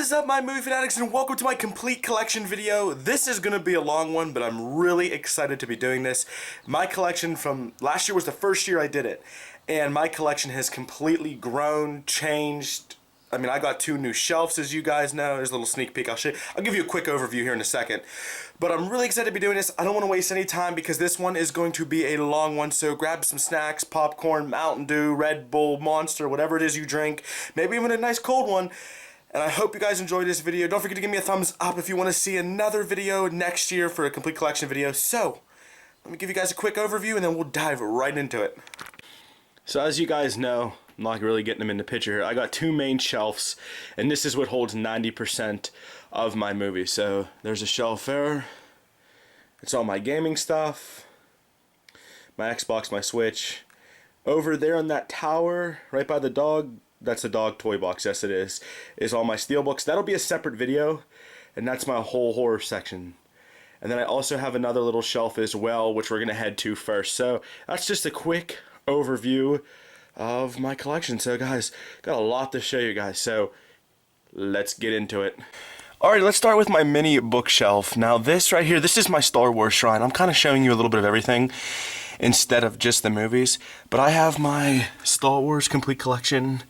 is up, my movie fanatics, and welcome to my complete collection video. This is going to be a long one, but I'm really excited to be doing this. My collection from last year was the first year I did it, and my collection has completely grown, changed. I mean, I got 2 new shelves, as you guys know. There's a little sneak peek. I'll give you a quick overview here in a second. But I'm really excited to be doing this. I don't want to waste any time because this one is going to be a long one. So grab some snacks, popcorn, Mountain Dew, Red Bull, Monster, whatever it is you drink. Maybe even a nice cold one. And I hope you guys enjoyed this video. Don't forget to give me a thumbs up if you want to see another video next year for a complete collection video. So, let me give you guys a quick overview and then we'll dive right into it. So as you guys know, I'm not really getting them in the picture here. I got 2 main shelves, and this is what holds 90% of my movies. So there's a shelf there. It's all my gaming stuff, my Xbox, my Switch. Over there on that tower, right by the dog, that's a dog toy box, yes it is all my steelbooks. That'll be a separate video, and that's my whole horror section. And then I also have another little shelf as well, which we're going to head to first. So that's just a quick overview of my collection. So guys, got a lot to show you guys, so let's get into it. Alright, let's start with my mini bookshelf. Now this right here, this is my Star Wars shrine. I'm kind of showing you a little bit of everything instead of just the movies, but I have my Star Wars complete collection.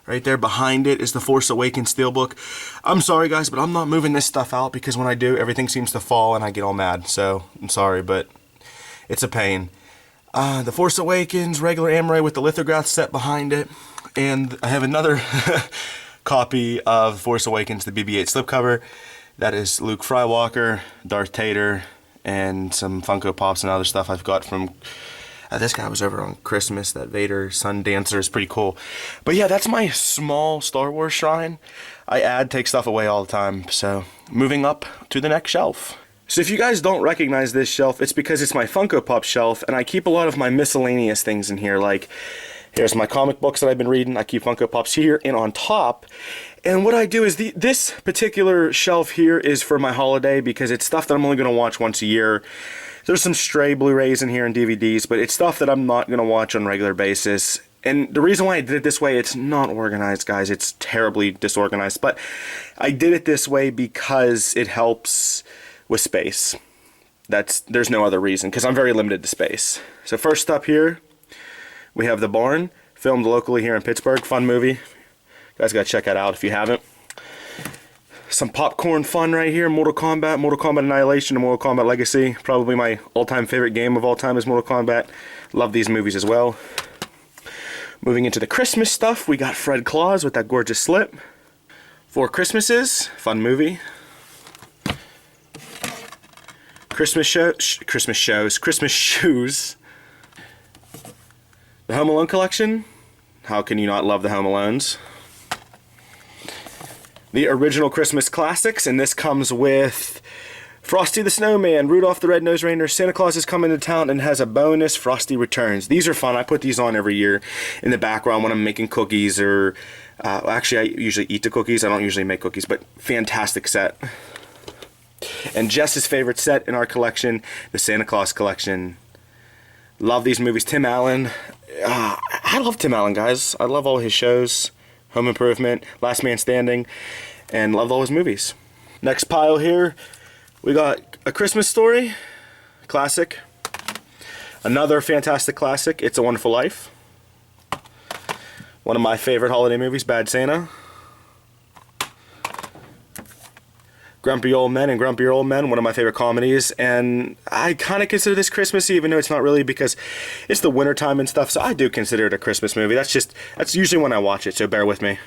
Right there behind it is the Force Awakens steelbook. I'm sorry guys, but I'm not moving this stuff out because when I do, everything seems to fall and I get all mad. So I'm sorry, but it's a pain. The Force Awakens, regular Amaray with the lithograph set behind it. And I have another copy of Force Awakens, the BB-8 slipcover. That is Luke Skywalker, Darth Vader, and some Funko Pops and other stuff I've got from... this guy was over on Christmas, that Vader Sun Dancer is pretty cool. But yeah, that's my small Star Wars shrine. I take stuff away all the time. So moving up to the next shelf. So if you guys don't recognize this shelf, it's because it's my Funkopop shelf, and I keep a lot of my miscellaneous things in here. Like, here's my comic books that I've been reading. I keep Funko Pops here and on top. And what I do is this particular shelf here is for my holiday because it's stuff that I'm only going to watch once a year. There's some stray Blu-rays in here and DVDs, but it's stuff that I'm not going to watch on a regular basis. And the reason why I did it this way, it's not organized, guys. It's terribly disorganized. But I did it this way because it helps with space. There's no other reason, because I'm very limited to space. So first up here, we have The Barn, filmed locally here in Pittsburgh. Fun movie. You guys got to check that out if you haven't. Some popcorn fun right here. Mortal Kombat Annihilation, and Mortal Kombat Legacy. Probably my all-time favorite game of all time is Mortal Kombat. Love these movies as well. Moving into the Christmas stuff, we got Fred Claus with that gorgeous slip. Four Christmases, fun movie. Christmas shoes. The Home Alone collection. How can you not love the Home Alones? The original Christmas classics, and this comes with Frosty the Snowman, Rudolph the Red-Nosed Reindeer, Santa Claus is coming to town, and has a bonus, Frosty Returns. These are fun. I put these on every year in the background when I'm making cookies, or actually I usually eat the cookies. I don't usually make cookies, but fantastic set. And Jess's favorite set in our collection, the Santa Claus collection. Love these movies. Tim Allen. I love Tim Allen, guys. I love all his shows. Home Improvement, Last Man Standing, and loved all his movies. Next pile here, we got A Christmas Story, classic. Another fantastic classic, It's a Wonderful Life. One of my favorite holiday movies, Bad Santa. Grumpy Old Men and Grumpy Old Men, one of my favorite comedies, and I kind of consider this Christmas, even though it's not really, because it's the winter time and stuff, so I do consider it a Christmas movie. That's usually when I watch it, so bear with me.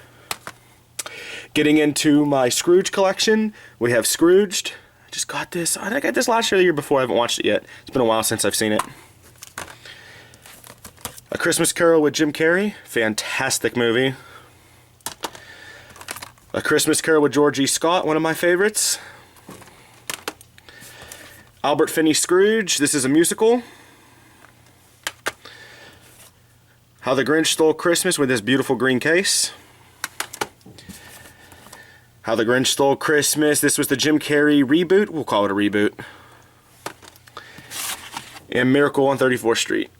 Getting into my Scrooge collection, we have Scrooged. I just got this, I think I got this last year or the year before, I haven't watched it yet. It's been a while since I've seen it. A Christmas Carol with Jim Carrey, fantastic movie. A Christmas Carol with George E. Scott, one of my favorites. Albert Finney's Scrooge, this is a musical. How the Grinch Stole Christmas with this beautiful green case. How the Grinch Stole Christmas, this was the Jim Carrey reboot, we'll call it a reboot. And Miracle on 34th Street.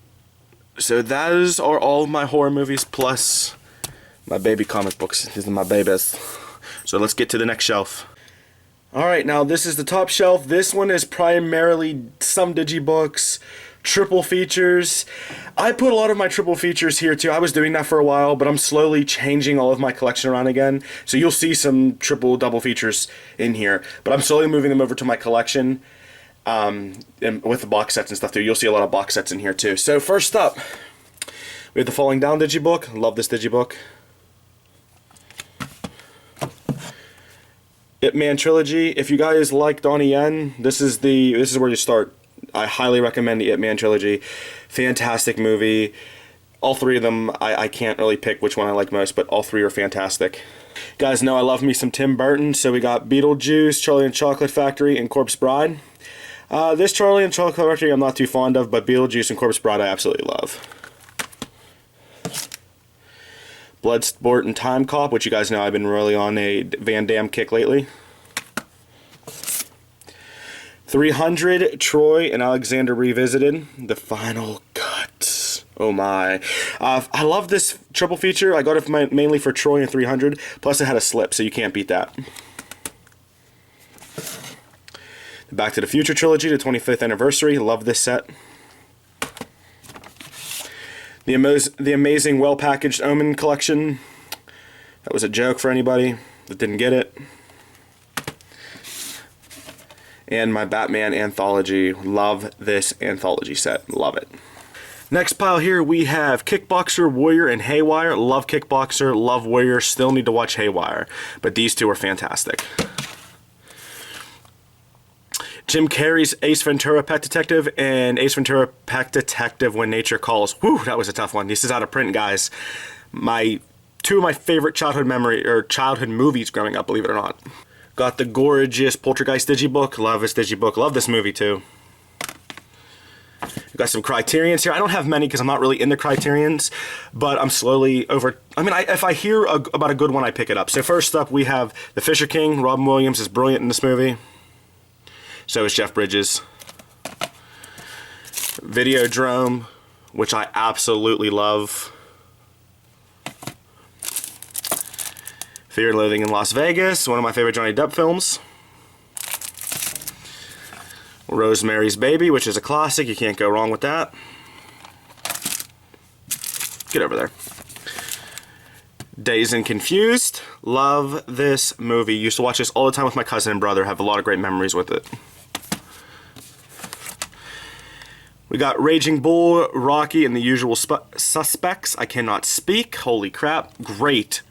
So those are all of my horror movies, plus my baby comic books. These are my babies. So let's get to the next shelf. Alright, now this is the top shelf. This one is primarily some digibooks, triple features. I put a lot of my triple features here too. I was doing that for a while, but I'm slowly changing all of my collection around again. So you'll see some triple, double features in here. But I'm slowly moving them over to my collection. And with the box sets and stuff too. You'll see a lot of box sets in here too. So first up, we have the Falling Down Digibook. Love this Digibook. Ip Man Trilogy. If you guys like Donnie Yen, this is where you start. I highly recommend the Ip Man Trilogy. Fantastic movie. All three of them, I can't really pick which one I like most, but all three are fantastic. You guys know I love me some Tim Burton, so we got Beetlejuice, Charlie and Chocolate Factory, and Corpse Bride. This Charlie and Chocolate Factory I'm not too fond of, but Beetlejuice and Corpse Bride I absolutely love. Bloodsport and Time Cop, which you guys know I've been really on a Van Damme kick lately. 300, Troy and Alexander Revisited, The Final Cut. Oh my. I love this triple feature. I got it mainly for Troy and 300, plus it had a slip, so you can't beat that. The Back to the Future trilogy, the 25th anniversary. Love this set. The Amazing Well-Packaged Omen Collection. That was a joke for anybody that didn't get it. And my Batman Anthology. Love this anthology set. Love it. Next pile here we have Kickboxer, Warrior, and Haywire. Love Kickboxer, love Warrior, still need to watch Haywire. But these two are fantastic. Jim Carrey's Ace Ventura Pet Detective and Ace Ventura Pet Detective When Nature Calls. Whew, that was a tough one. This is out of print, guys. Two of my favorite childhood movies growing up, believe it or not. Got the gorgeous Poltergeist Digibook. Love this Digibook. Love this movie too. Got some Criterions here. I don't have many because I'm not really into Criterions, but I'm slowly over. I mean, if I hear about a good one, I pick it up. So first up, we have The Fisher King. Robin Williams is brilliant in this movie. So is Jeff Bridges. Videodrome, which I absolutely love. Fear and Loathing in Las Vegas, one of my favorite Johnny Depp films. Rosemary's Baby, which is a classic. You can't go wrong with that. Get over there. Dazed and Confused. Love this movie. Used to watch this all the time with my cousin and brother. Have a lot of great memories with it. We got Raging Bull, Rocky, and The Usual Suspects. I cannot speak. Holy crap. Great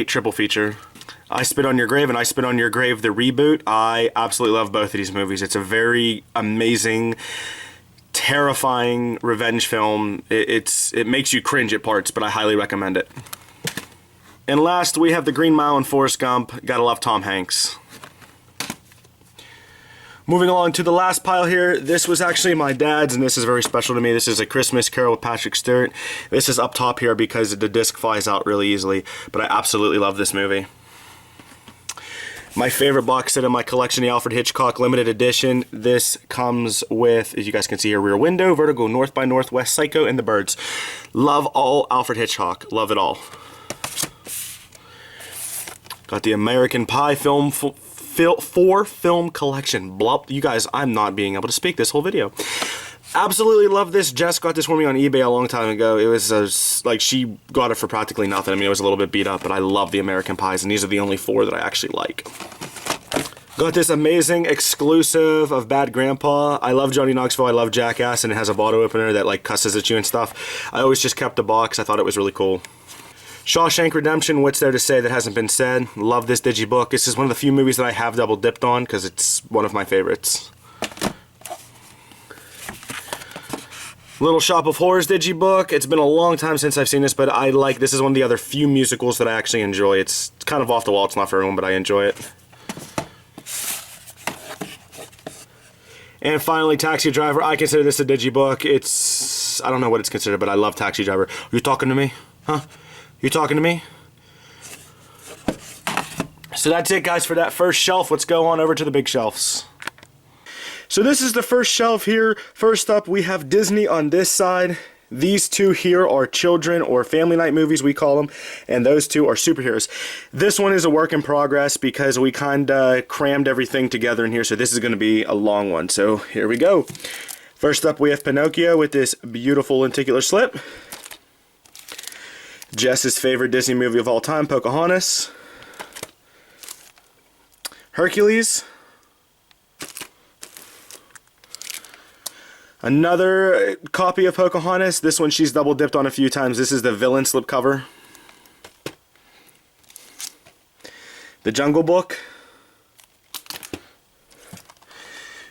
triple feature. I Spit on Your Grave and I Spit on Your Grave, the reboot. I absolutely love both of these movies. It's a very amazing, terrifying revenge film. It makes you cringe at parts, but I highly recommend it. And last, we have The Green Mile and Forrest Gump. Gotta love Tom Hanks. Moving along to the last pile here, this was actually my dad's, and this is very special to me. This is A Christmas Carol with Patrick Stewart. This is up top here because the disc flies out really easily, but I absolutely love this movie. My favorite box set in my collection, the Alfred Hitchcock Limited Edition. This comes with, as you guys can see here, Rear Window, Vertigo, North by Northwest, Psycho, and The Birds. Love all Alfred Hitchcock. Love it all. Got the American Pie film film collection. Blup. You guys, I'm not being able to speak this whole video. Absolutely love this. Jess got this for me on eBay a long time ago. It was like she got it for practically nothing. I mean, it was a little bit beat up, but I love the American Pies, and these are the only 4 that I actually like. Got this amazing exclusive of Bad Grandpa. I love Johnny Knoxville. I love Jackass, and it has a bottle opener that like cusses at you and stuff. I always just kept the box. I thought it was really cool. Shawshank Redemption, What's There to Say That Hasn't Been Said. Love this digibook. This is one of the few movies that I have double dipped on because it's one of my favorites. Little Shop of Horrors digibook. It's been a long time since I've seen this, but I like this is one of the other few musicals that I actually enjoy. It's kind of off the wall. It's not for everyone, but I enjoy it. And finally, Taxi Driver. I consider this a digibook. It's, I don't know what it's considered, but I love Taxi Driver. Are you talking to me? Huh? You talking to me? So that's it, guys, for that first shelf. Let's go on over to the big shelves. So this is the first shelf here. First up, we have Disney on this side. These two here are children or family night movies, we call them, and those two are superheroes. This one is a work in progress because we kind of crammed everything together in here, so this is going to be a long one. So here we go. First up, we have Pinocchio with this beautiful lenticular slip. Jess's favorite Disney movie of all time, Pocahontas. Hercules. Another copy of Pocahontas. This one she's double dipped on a few times. This is the villain slipcover. The Jungle Book.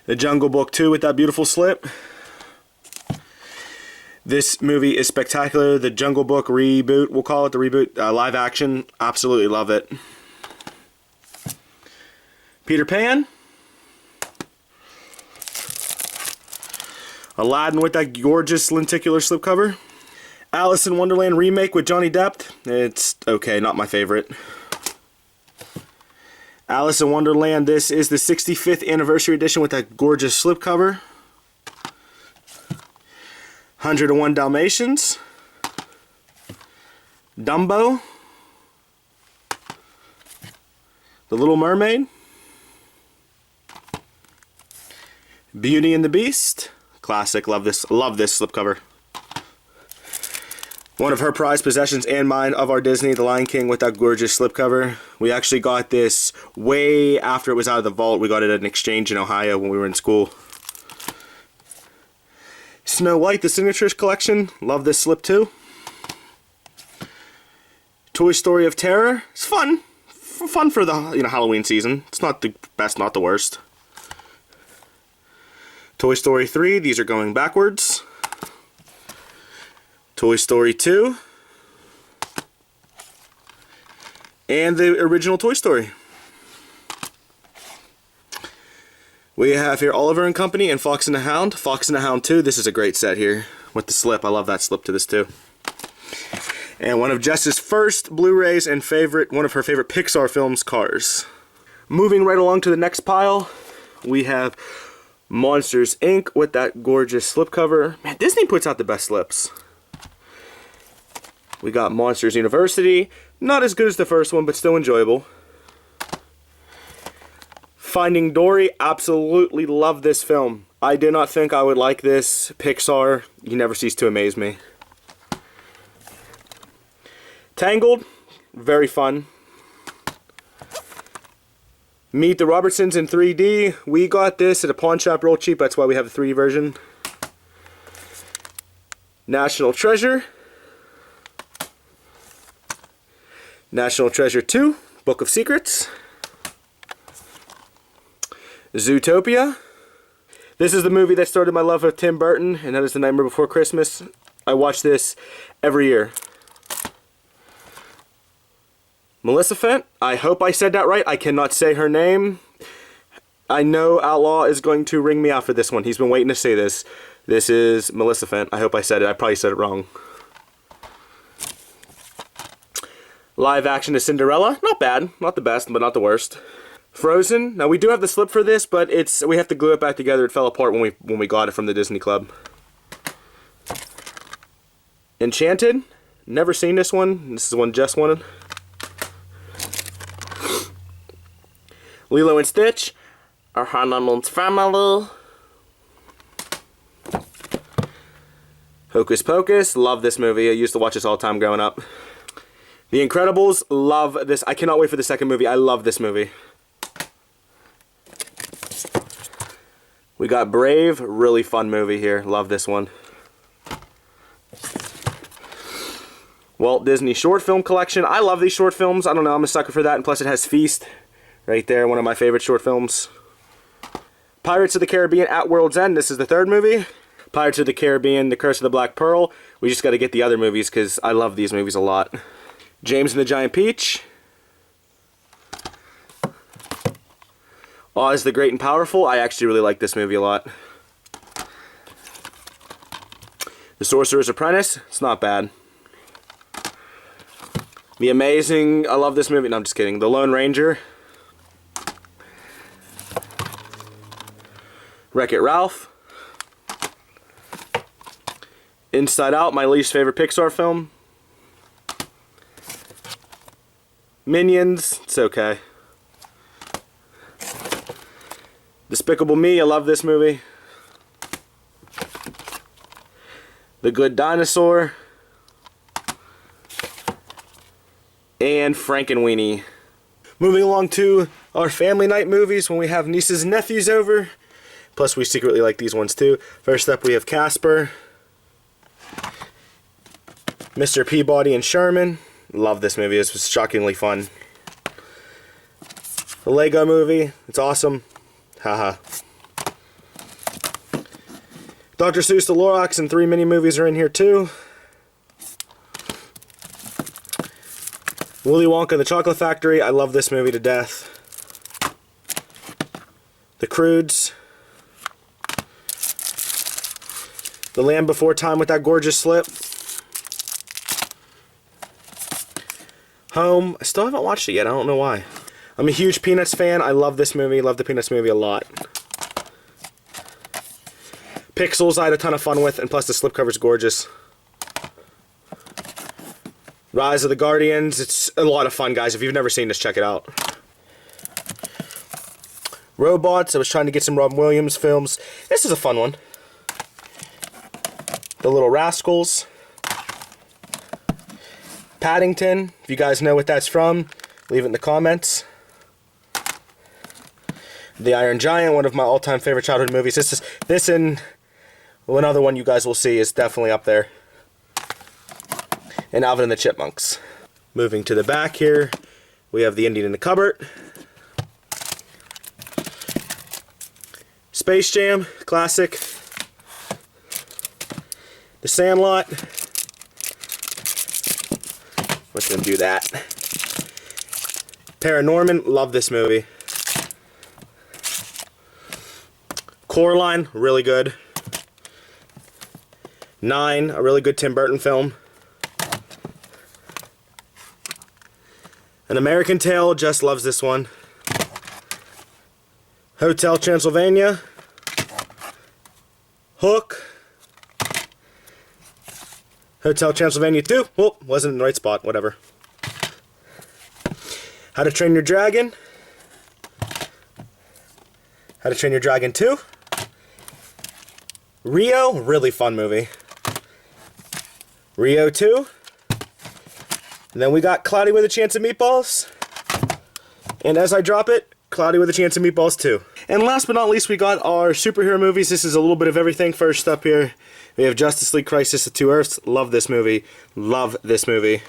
The Jungle Book 2 with that beautiful slip. This movie is spectacular. The Jungle Book reboot, we'll call it the reboot, live action. Absolutely love it. Peter Pan. Aladdin with that gorgeous lenticular slipcover. Alice in Wonderland remake with Johnny Depp. It's okay, not my favorite. Alice in Wonderland, this is the 65th anniversary edition with that gorgeous slipcover. 101 Dalmatians. Dumbo. The Little Mermaid. Beauty and the Beast. Classic, love this slipcover. One of her prized possessions and mine of our Disney, The Lion King, with that gorgeous slipcover. We actually got this way after it was out of the vault. We got it at an exchange in Ohio when we were in school. Snow White, the Signatures Collection. Love this slip too. Toy Story of Terror. It's fun. Fun for the Halloween season. It's not the best, not the worst. Toy Story 3, these are going backwards. Toy Story 2. And the original Toy Story. We have here Oliver and Company and Fox and the Hound. Fox and the Hound 2, this is a great set here with the slip. I love that slip to this too. And one of Jess's first Blu-rays and one of her favorite Pixar films, Cars. Moving right along to the next pile, we have Monsters, Inc. with that gorgeous slipcover. Man, Disney puts out the best slips. We got Monsters University. Not as good as the first one, but still enjoyable. Finding Dory. Absolutely love this film. I did not think I would like this. Pixar, you never cease to amaze me. Tangled. Very fun. Meet the Robertsons in 3D. We got this at a pawn shop real cheap. That's why we have the 3D version. National Treasure. National Treasure 2. Book of Secrets. Zootopia. This is the movie that started my love of Tim Burton, and that is The Nightmare Before Christmas. I watch this every year. Maleficent, I hope I said that right. I cannot say her name. I know Outlaw is going to ring me out for this one. He's been waiting to say this. This is Maleficent. I hope I said it. I probably said it wrong. Live action to Cinderella. Not bad. Not the best, but not the worst. Frozen. Now we do have the slip for this, but we have to glue it back together. It fell apart when we got it from the Disney Club. Enchanted. Never seen this one. This is one Jess wanted. Lilo and Stitch, Our Animals Family. Hocus Pocus, love this movie. I used to watch this all the time growing up. The Incredibles, love this. I cannot wait for the second movie. I love this movie. We got Brave, really fun movie here. Love this one. Walt Disney Short Film Collection. I love these short films. I don't know, I'm a sucker for that. And plus it has Feast. Right there, one of my favorite short films. Pirates of the Caribbean at World's End. This is the third movie. Pirates of the Caribbean, The Curse of the Black Pearl. We just got to get the other movies because I love these movies a lot. James and the Giant Peach. Oz the Great and Powerful. I actually really like this movie a lot. The Sorcerer's Apprentice. It's not bad. The Amazing. I love this movie. No, I'm just kidding. The Lone Ranger. Wreck-It Ralph. Inside Out, my least favorite Pixar film. Minions, it's okay. Despicable Me, I love this movie. The Good Dinosaur. And Frankenweenie. Moving along to our family night movies when we have nieces and nephews over. Plus we secretly like these ones too. First up we have Casper. Mr. Peabody and Sherman. Love this movie, it was shockingly fun. The Lego Movie, it's awesome. Haha. Dr. Seuss, The Lorax, and 3 mini movies are in here too. Willy Wonka, The Chocolate Factory, I love this movie to death. The Croods. The Land Before Time with that gorgeous slip. Home, I still haven't watched it yet, I don't know why. I'm a huge Peanuts fan, I love this movie, love the Peanuts movie a lot. Pixels I had a ton of fun with, and plus the slipcover's gorgeous. Rise of the Guardians, it's a lot of fun, guys. If you've never seen this, check it out. Robots, I was trying to get some Robin Williams films. This is a fun one. The Little Rascals. Paddington, if you guys know what that's from, leave it in the comments. The Iron Giant, one of my all-time favorite childhood movies. This and one other one you guys will see is definitely up there. And Alvin and the Chipmunks. Moving to the back here, we have The Indian in the Cupboard. Space Jam, classic. The Sandlot. Let's gonna do that. Paranorman, love this movie. Coraline, really good. 9, a really good Tim Burton film. An American Tail, Jess loves this one. Hotel Transylvania. Hook. Hotel Transylvania 2. Oh, wasn't in the right spot, whatever. How to Train Your Dragon. How to Train Your Dragon 2. Rio, really fun movie. Rio 2. And then we got Cloudy with a Chance of Meatballs. And as I drop it, Cloudy with a Chance of Meatballs 2. And last but not least, we got our superhero movies. This is a little bit of everything. First up here, we have Justice League Crisis of Two Earths. Love this movie. Love this movie.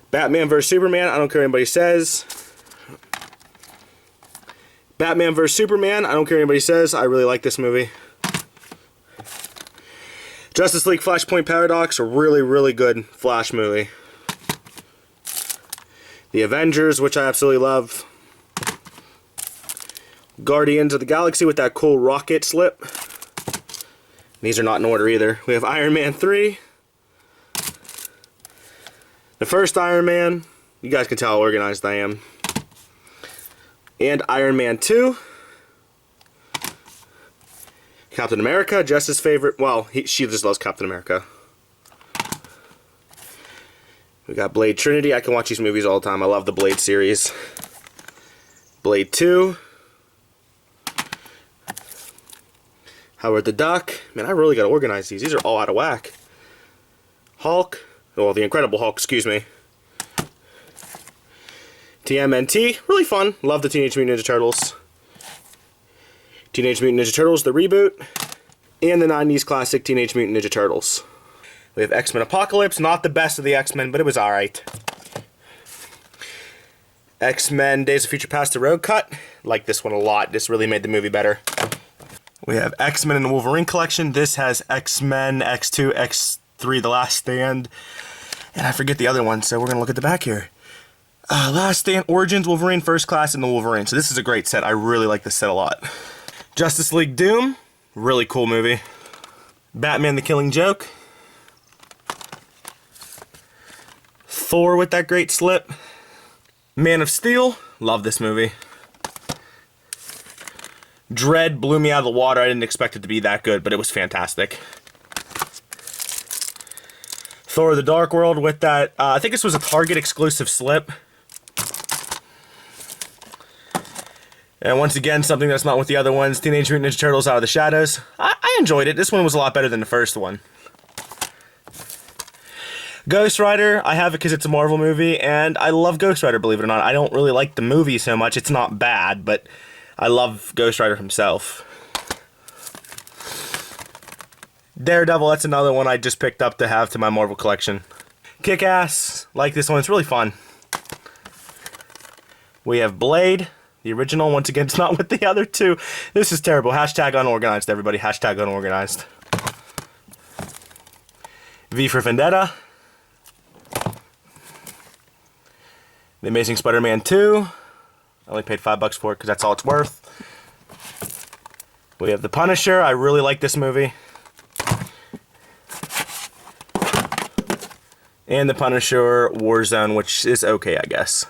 Batman vs. Superman. I don't care what anybody says. Batman vs. Superman. I don't care what anybody says. I really like this movie. Justice League Flashpoint Paradox. A really, really good Flash movie. The Avengers, which I absolutely love. Guardians of the Galaxy with that cool rocket slip. These are not in order either. We have Iron Man 3. The first Iron Man. You guys can tell how organized I am. And Iron Man 2. Captain America, Jess's favorite. Well, she just loves Captain America. We got Blade Trinity. I can watch these movies all the time. I love the Blade series. Blade 2. Howard the Duck. Man, I really gotta organize these. These are all out of whack. Hulk. Well, the Incredible Hulk, excuse me. TMNT. Really fun. Love the Teenage Mutant Ninja Turtles. Teenage Mutant Ninja Turtles, the reboot. And the 90s classic Teenage Mutant Ninja Turtles. We have X-Men Apocalypse. Not the best of the X-Men, but it was alright. X-Men Days of Future Past, the Road Cut. Like this one a lot. This really made the movie better. We have X-Men and the Wolverine Collection. This has X-Men, X2, X3, The Last Stand. And I forget the other one, so we're going to look at the back here. Last Stand, Origins, Wolverine, First Class, and the Wolverine. So this is a great set. I really like this set a lot. Justice League Doom. Really cool movie. Batman the Killing Joke. Thor with that great slip. Man of Steel. Love this movie. Dread blew me out of the water. I didn't expect it to be that good, but it was fantastic. Thor: The Dark World with that, I think this was a Target exclusive slip. And once again, something that's not with the other ones, Teenage Mutant Ninja Turtles Out of the Shadows. I enjoyed it. This one was a lot better than the first one. Ghost Rider, I have it because it's a Marvel movie, and I love Ghost Rider, believe it or not. I don't really like the movie so much. It's not bad, but I love Ghost Rider himself. Daredevil, that's another one I just picked up to have to my Marvel collection. Kick-Ass, like this one. It's really fun. We have Blade. The original, once again, it's not with the other two. This is terrible. Hashtag unorganized, everybody. Hashtag unorganized. V for Vendetta. The Amazing Spider-Man 2. I only paid $5 for it because that's all it's worth. We have The Punisher. I really like this movie. And The Punisher Warzone, which is okay, I guess.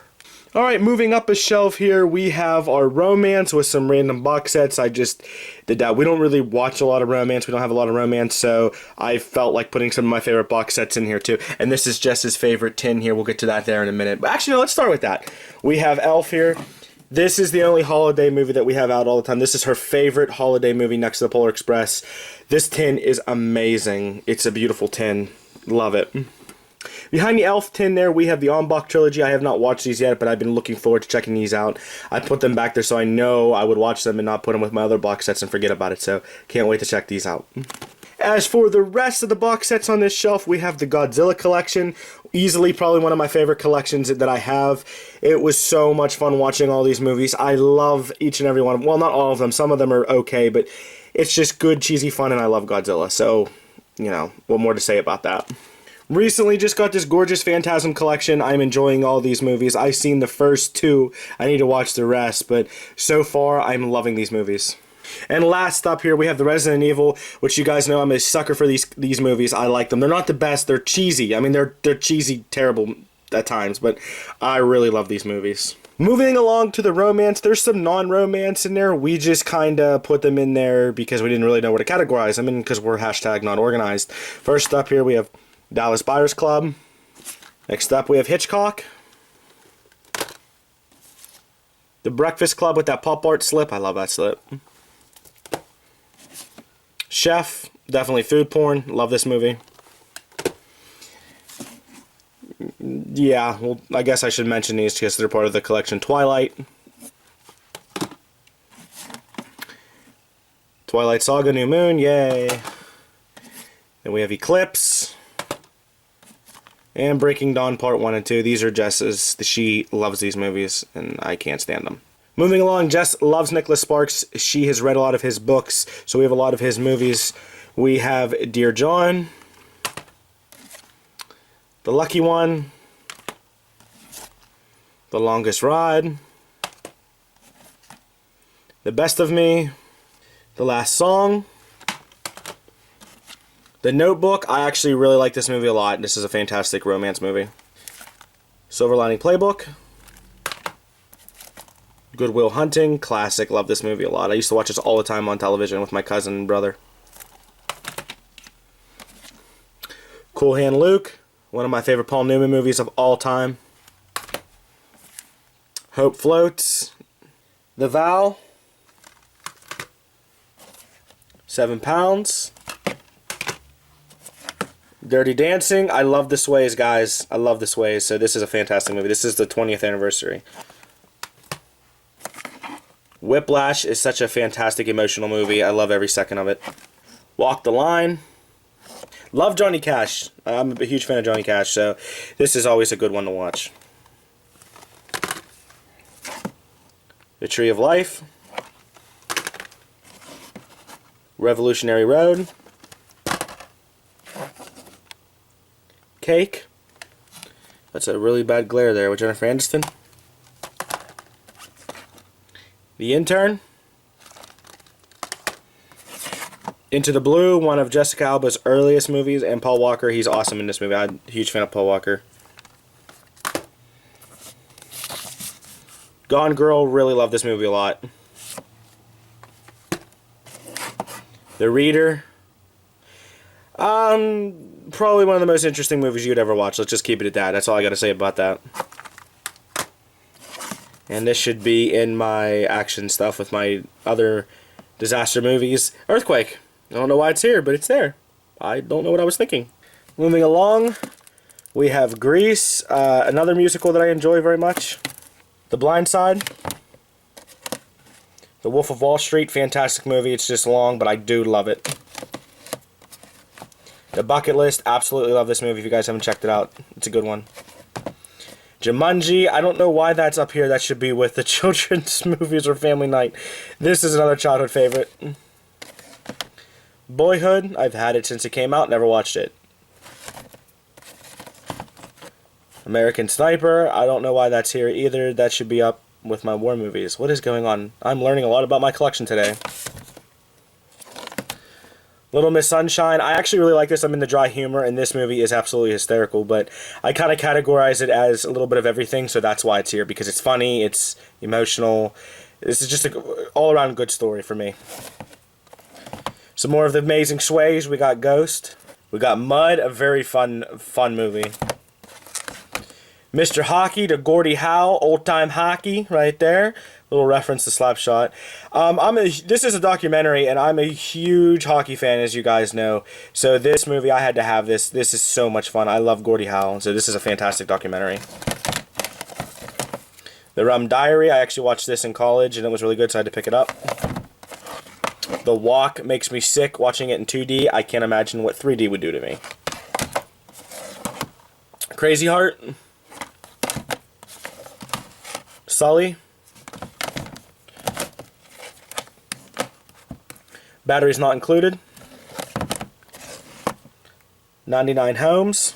Alright, moving up a shelf here, we have our romance with some random box sets. I just did that. We don't really watch a lot of romance. We don't have a lot of romance, so I felt like putting some of my favorite box sets in here too. And this is Jess's favorite tin here. We'll get to that there in a minute. But actually, no, let's start with that. We have Elf here. This is the only holiday movie that we have out all the time. This is her favorite holiday movie next to the Polar Express. This tin is amazing. It's a beautiful tin. Love it. Behind the Elf tin there, we have the En Bloc trilogy. I have not watched these yet, but I've been looking forward to checking these out. I put them back there so I know I would watch them and not put them with my other box sets and forget about it, so can't wait to check these out. As for the rest of the box sets on this shelf, we have the Godzilla Collection. Easily probably one of my favorite collections that I have. It was so much fun watching all these movies. I love each and every one. Well, not all of them. Some of them are okay, but it's just good, cheesy fun, and I love Godzilla. So, you know, what more to say about that? Recently just got this gorgeous Phantasm collection. I'm enjoying all these movies. I've seen the first two. I need to watch the rest, but so far I'm loving these movies. And last up here we have the Resident Evil, which you guys know I'm a sucker for these movies. I like them. They're not the best. They're cheesy. I mean, they're cheesy, terrible at times, but I really love these movies. Moving along to the romance, there's some non-romance in there. We just kind of put them in there because we didn't really know where to categorize them in because we're hashtag not organized. First up here we have Dallas Buyers Club. Next up we have Hitchcock. The Breakfast Club with that pop art slip. I love that slip. Chef. Definitely food porn. Love this movie. Yeah, well, I guess I should mention these because they're part of the collection. Twilight. Twilight Saga New Moon. Yay. Then we have Eclipse. And Breaking Dawn Part 1 and 2. These are Jess's. She loves these movies, and I can't stand them. Moving along, Jess loves Nicholas Sparks. She has read a lot of his books, so we have a lot of his movies. We have Dear John, The Lucky One, The Longest Ride, The Best of Me, The Last Song, The Notebook. I actually really like this movie a lot. This is a fantastic romance movie. Silver Lining Playbook. Good Will Hunting. Classic. Love this movie a lot. I used to watch this all the time on television with my cousin and brother. Cool Hand Luke. One of my favorite Paul Newman movies of all time. Hope Floats. The Vow. 7 Pounds. Dirty Dancing. I love The Sways, guys. I love The Sways. So this is a fantastic movie. This is the 20th anniversary. Whiplash is such a fantastic emotional movie. I love every second of it. Walk the Line. Love Johnny Cash. I'm a huge fan of Johnny Cash, so this is always a good one to watch. The Tree of Life. Revolutionary Road. Cake. That's a really bad glare there with Jennifer Aniston. The Intern. Into the Blue, one of Jessica Alba's earliest movies, and Paul Walker. He's awesome in this movie. I'm a huge fan of Paul Walker. Gone Girl, really love this movie a lot. The Reader. probably one of the most interesting movies you'd ever watch. Let's just keep it at that. That's all I got to say about that. And this should be in my action stuff with my other disaster movies. Earthquake. I don't know why it's here, but it's there. I don't know what I was thinking. Moving along, we have Grease, another musical that I enjoy very much. The Blind Side. The Wolf of Wall Street, fantastic movie. It's just long, but I do love it. The Bucket List, absolutely love this movie if you guys haven't checked it out. It's a good one. Jumanji, I don't know why that's up here. That should be with the children's movies or family night. This is another childhood favorite. Boyhood, I've had it since it came out, never watched it. American Sniper, I don't know why that's here either. That should be up with my war movies. What is going on? I'm learning a lot about my collection today. Little Miss Sunshine. I actually really like this. I'm into dry humor, and this movie is absolutely hysterical, but I kind of categorize it as a little bit of everything, so that's why it's here, because it's funny, it's emotional. This is just an all-around good story for me. Some more of the amazing sways. We got Ghost. We got Mud, a very fun movie. Mr. Hockey to Gordie Howe, old time hockey, right there. Little reference to Slapshot. This is a documentary, and I'm a huge hockey fan, as you guys know. So this movie, I had to have this. This is so much fun. I love Gordie Howe, so this is a fantastic documentary. The Rum Diary, I actually watched this in college, and it was really good, so I had to pick it up. The Walk makes me sick watching it in 2D. I can't imagine what 3D would do to me. Crazy Heart. Sully. Batteries Not Included. 99 Homes.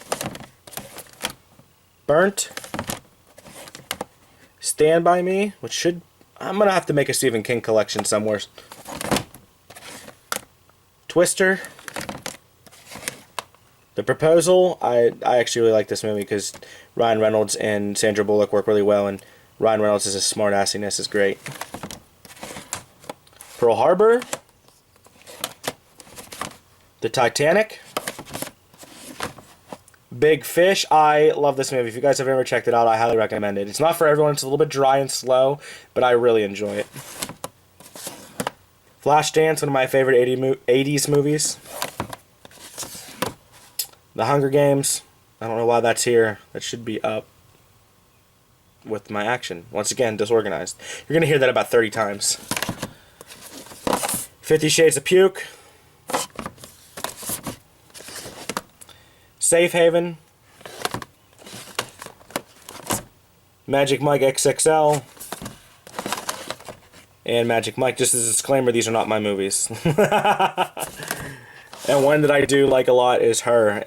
Burnt. Stand By Me, which should... I'm going to have to make a Stephen King collection somewhere. Twister. The Proposal. I actually really like this movie because Ryan Reynolds and Sandra Bullock work really well, and Ryan Reynolds' smart assiness is great. Pearl Harbor. The Titanic. Big Fish. I love this movie. If you guys have ever checked it out, I highly recommend it. It's not for everyone. It's a little bit dry and slow, but I really enjoy it. Flashdance, one of my favorite 80s movies. The Hunger Games. I don't know why that's here. That should be up with my action. Once again, disorganized. You're going to hear that about 30 times. 50 Shades of Puke. Safe Haven. Magic Mike XXL. And Magic Mike. Just as a disclaimer, these are not my movies. And one that I do like a lot is Her,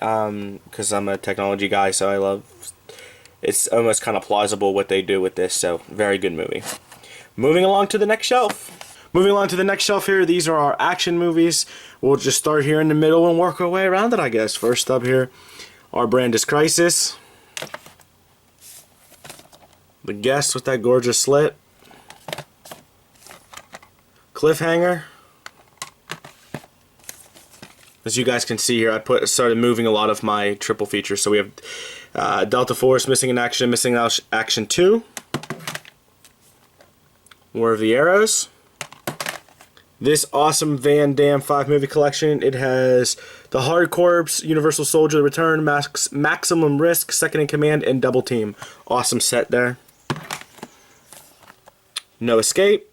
because I'm a technology guy, so I love... It's almost kind of plausible what they do with this, so very good movie. Moving along to the next shelf. Moving along to the next shelf here, these are our action movies. We'll just start here in the middle and work our way around it, I guess. First up here, our brand is Crisis. The Guest with that gorgeous slit. Cliffhanger. As you guys can see here, I started moving a lot of my triple features. So we have Delta Force, Missing in Action, Missing in Action 2. War of the Arrows. This awesome Van Damme 5-movie collection. It has The Hard Corps, Universal Soldier, The Return, Maximum Risk, Second in Command, and Double Team. Awesome set there. No Escape.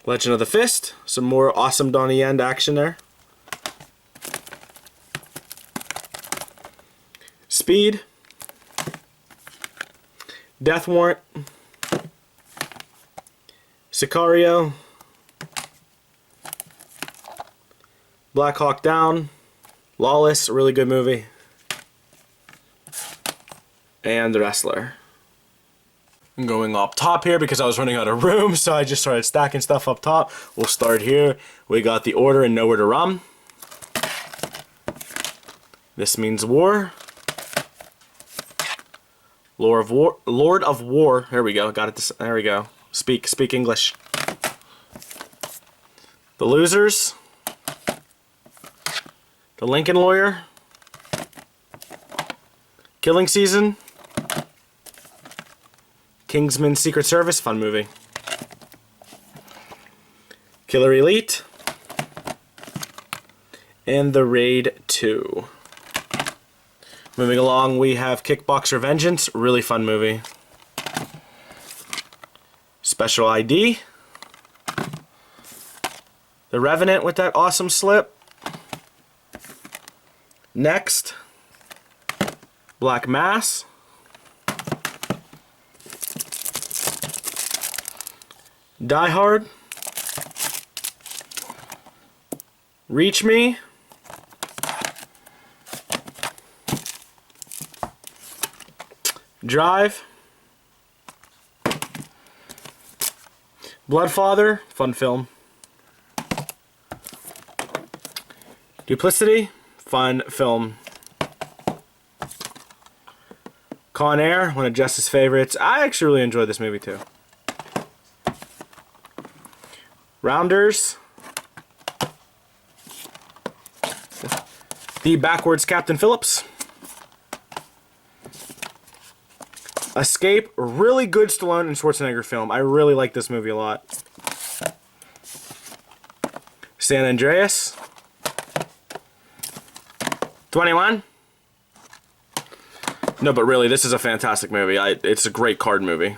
Legend of the Fist. Some more awesome Donnie Yen action there. Speed. Death Warrant. Sicario. Black Hawk Down. Lawless, a really good movie. And The Wrestler. I'm going up top here because I was running out of room, so I just started stacking stuff up top. We'll start here. We got The Order and Nowhere to Run. This Means War. Lord of War. There we go. Got it. There we go. Speak English. The Losers. The Lincoln Lawyer. Killing Season. Kingsman Secret Service, fun movie. Killer Elite. And The Raid 2. Moving along, we have Kickboxer Vengeance, really fun movie. Special ID. The Revenant with that awesome slip. Next, Black Mass. Die Hard. Reach Me. Drive. Bloodfather, fun film. Duplicity, fun film. Con Air, one of Jess's favorites. I actually really enjoyed this movie too. Rounders. The Backwards Captain Phillips. Escape, really good Stallone and Schwarzenegger film. I really like this movie a lot. San Andreas. 21. No, but really, this is a fantastic movie. It's a great card movie.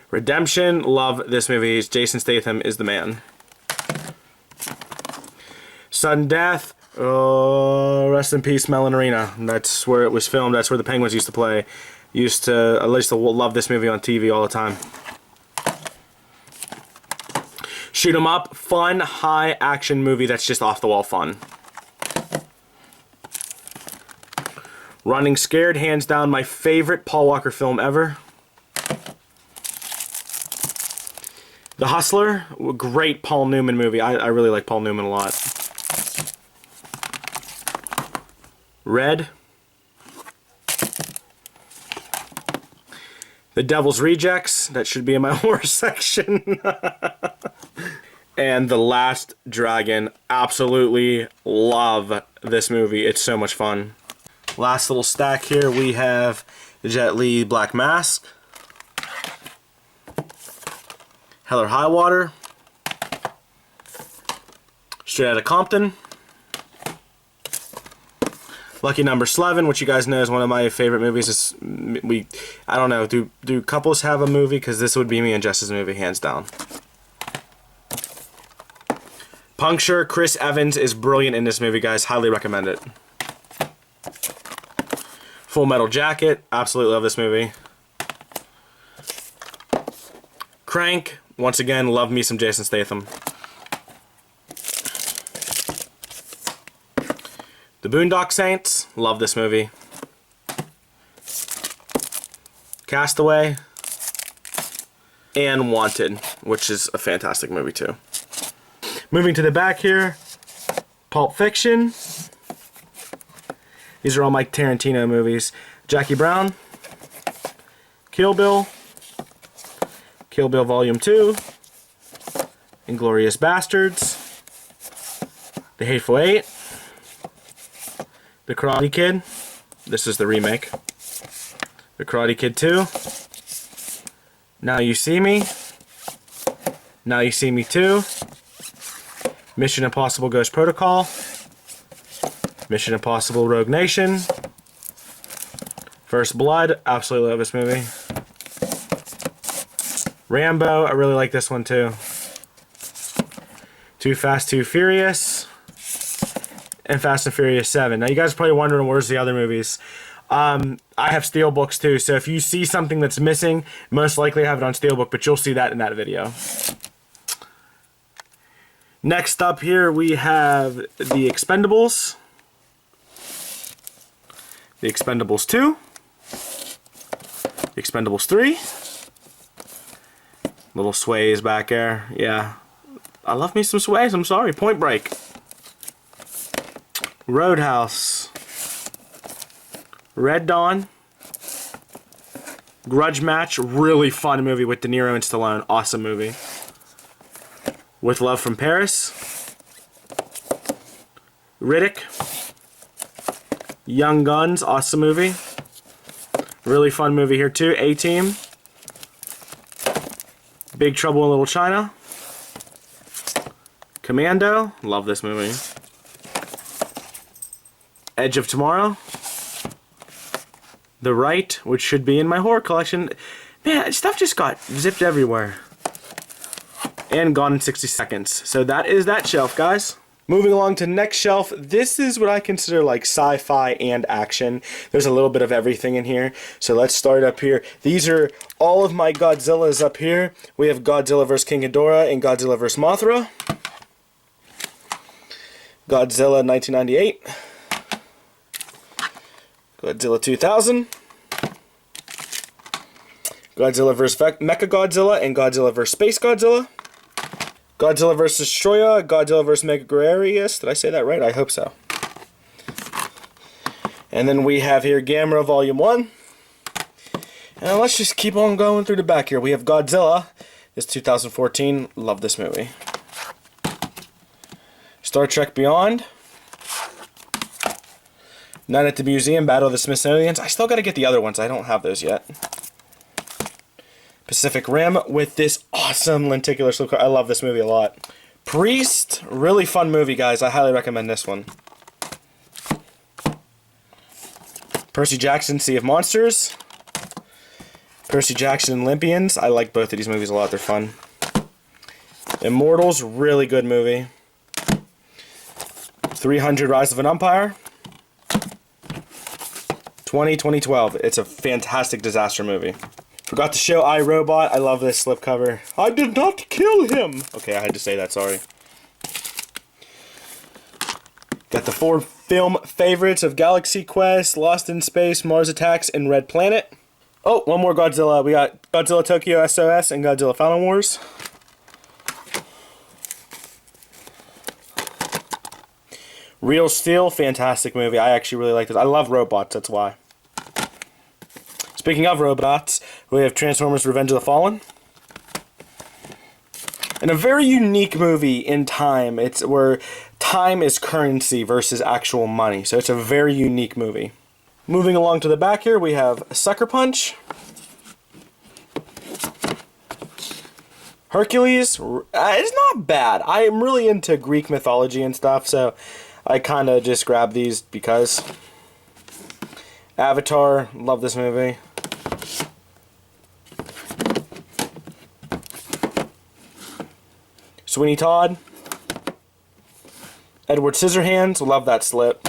Redemption, love this movie. Jason Statham is the man. Sudden Death. Oh, rest in peace, Mellon Arena. That's where it was filmed. That's where the Penguins used to play. I used to love this movie on TV all the time. Shoot 'em Up, fun, high action movie that's just off the wall fun. Running Scared, hands down my favorite Paul Walker film ever. The Hustler, great Paul Newman movie. I really like Paul Newman a lot. Red. The Devil's Rejects, that should be in my horror section. And The Last Dragon, absolutely love this movie. It's so much fun. Last little stack here, we have the Jet Li Black Mask. Hell or High Water. Straight Outta Compton. Lucky Number 11, which you guys know is one of my favorite movies. I don't know, do couples have a movie? Because this would be me and Jess's movie, hands down. Puncture, Chris Evans is brilliant in this movie, guys. Highly recommend it. Full Metal Jacket, absolutely love this movie. Crank, once again, love me some Jason Statham. The Boondock Saints, love this movie. Castaway. And Wanted, which is a fantastic movie too. Moving to the back here, Pulp Fiction. These are all my Tarantino movies. Jackie Brown. Kill Bill. Kill Bill Volume 2. Inglourious Bastards. The Hateful Eight. The Karate Kid. This is the remake. The Karate Kid 2. Now You See Me. Now You See Me 2. Mission Impossible Ghost Protocol. Mission Impossible Rogue Nation. First Blood. Absolutely love this movie. Rambo. I really like this one too. Too Fast, Too Furious. And Fast and Furious 7. Now you guys are probably wondering where's the other movies. I have Steelbooks too, so if you see something that's missing, most likely I have it on Steelbook, but you'll see that in that video. Next up here we have The Expendables. The Expendables 2. The Expendables 3. Little sways back there. Yeah. I love me some sways, I'm sorry. Point Break. Roadhouse. Red Dawn. Grudge Match, really fun movie with De Niro and Stallone. Awesome movie. With Love from Paris. Riddick. Young Guns, awesome movie. Really fun movie here too. A-Team. Big Trouble in Little China. Commando, love this movie. Edge of Tomorrow. The Right, which should be in my horror collection. Man, stuff just got zipped everywhere. And Gone in 60 Seconds. So that is that shelf, guys. Moving along to next shelf, this is what I consider like sci-fi and action. There's a little bit of everything in here. So let's start up here. These are all of my Godzillas up here. We have Godzilla vs. King Ghidorah and Godzilla vs. Mothra. Godzilla 1998. Godzilla 2000. Godzilla vs. Mechagodzilla and Godzilla vs. Space Godzilla. Godzilla vs. Destroyer, Godzilla vs. Megaguarius. Did I say that right? I hope so. And then we have here Gamera Volume 1. And let's just keep on going through the back here. We have Godzilla. It's 2014. Love this movie. Star Trek Beyond. Night at the Museum, Battle of the Smithsonians. I still got to get the other ones. I don't have those yet. Pacific Rim with this awesome lenticular slipcover. I love this movie a lot. Priest, really fun movie, guys. I highly recommend this one. Percy Jackson, Sea of Monsters. Percy Jackson, Olympians. I like both of these movies a lot. They're fun. Immortals, really good movie. 300, Rise of an Empire. 2012. It's a fantastic disaster movie. Forgot to show I, Robot. I love this slipcover. I did not kill him. Okay, I had to say that, sorry. Got the 4 film favorites of Galaxy Quest, Lost in Space, Mars Attacks, and Red Planet. Oh, one more Godzilla. We got Godzilla Tokyo SOS and Godzilla Final Wars. Real Steel, fantastic movie. I actually really like this. I love robots, that's why. Speaking of robots, we have Transformers Revenge of the Fallen. And a very unique movie in time. It's where time is currency versus actual money. So it's a very unique movie. Moving along to the back here, we have Sucker Punch. Hercules. It's not bad. I am really into Greek mythology and stuff, so I kind of just grabbed these because. Avatar. Love this movie. Sweeney Todd. Edward Scissorhands. Love that slip.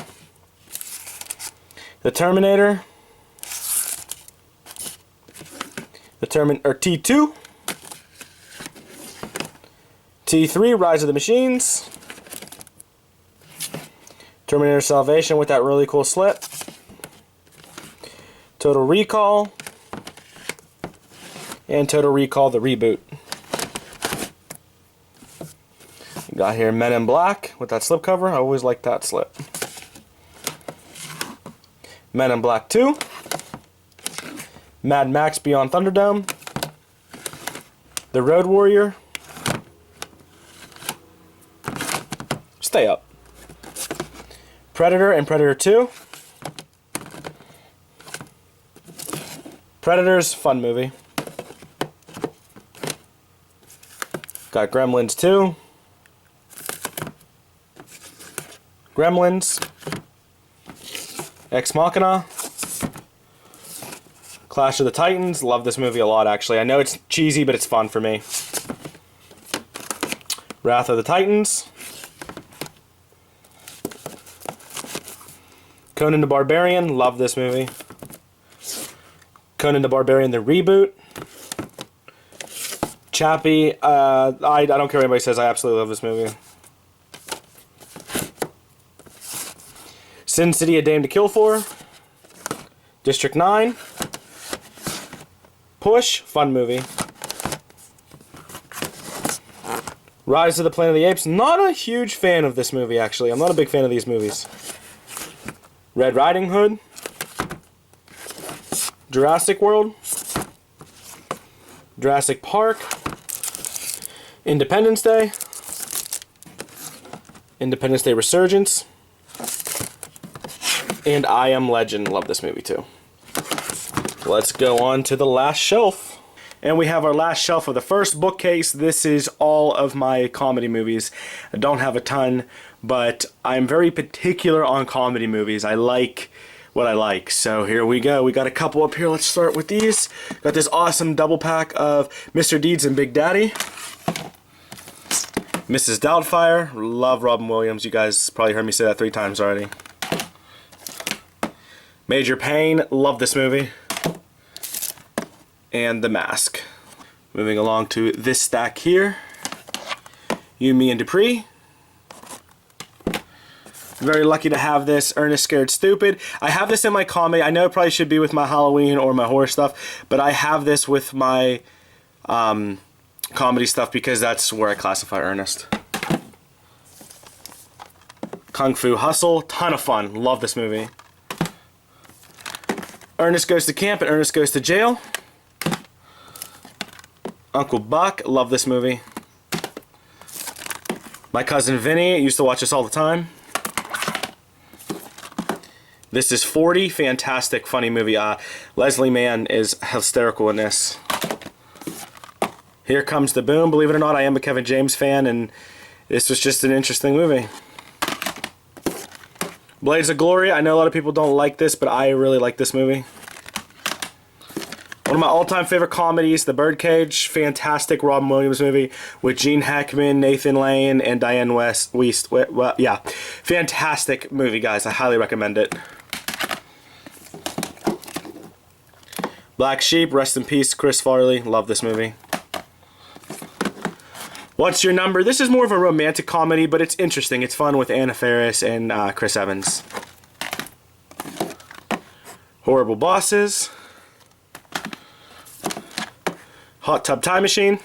The Terminator. T2. T3, Rise of the Machines. Terminator Salvation with that really cool slip. Total Recall. And Total Recall, the reboot. Got here Men in Black with that slipcover. I always like that slip. Men in Black 2. Mad Max Beyond Thunderdome. The Road Warrior. Stay Up. Predator and Predator 2. Predators, fun movie. Got Gremlins 2. Gremlins. Ex Machina. Clash of the Titans. Love this movie a lot, actually. I know it's cheesy, but it's fun for me. Wrath of the Titans. Conan the Barbarian. Love this movie. Conan the Barbarian, the reboot. Chappie. I don't care what anybody says. I absolutely love this movie. Sin City, A Dame to Kill For. District 9. Push, fun movie. Rise of the Planet of the Apes. Not a huge fan of this movie, actually. I'm not a big fan of these movies. Red Riding Hood. Jurassic World. Jurassic Park. Independence Day. Independence Day Resurgence. And I Am Legend, love this movie too. Let's go on to the last shelf. And we have our last shelf of the first bookcase. This is all of my comedy movies. I don't have a ton, but I'm very particular on comedy movies. I like what I like. So here we go. We got a couple up here. Let's start with these. Got this awesome double pack of Mr. Deeds and Big Daddy. Mrs. Doubtfire. Love Robin Williams. You guys probably heard me say that 3 times already. Major Payne. Love this movie. And The Mask. Moving along to this stack here. You, Me, and Dupree. Very lucky to have this. Ernest Scared Stupid. I have this in my comedy. I know it probably should be with my Halloween or my horror stuff, but I have this with my comedy stuff because that's where I classify Ernest. Kung Fu Hustle. Ton of fun. Love this movie. Ernest Goes to Camp and Ernest Goes to Jail. Uncle Buck, love this movie. My Cousin Vinny, used to watch this all the time. This is 40, fantastic, funny movie. Leslie Mann is hysterical in this. Here Comes the Boom. Believe it or not, I am a Kevin James fan, and this was just an interesting movie. Blades of Glory, I know a lot of people don't like this, but I really like this movie. One of my all-time favorite comedies, The Birdcage, fantastic Robin Williams movie with Gene Hackman, Nathan Lane, and Diane West. Well, yeah, fantastic movie, guys. I highly recommend it. Black Sheep, rest in peace, Chris Farley. Love this movie. What's Your Number? This is more of a romantic comedy, but it's interesting. It's fun with Anna Faris and Chris Evans. Horrible Bosses. Hot Tub Time Machine.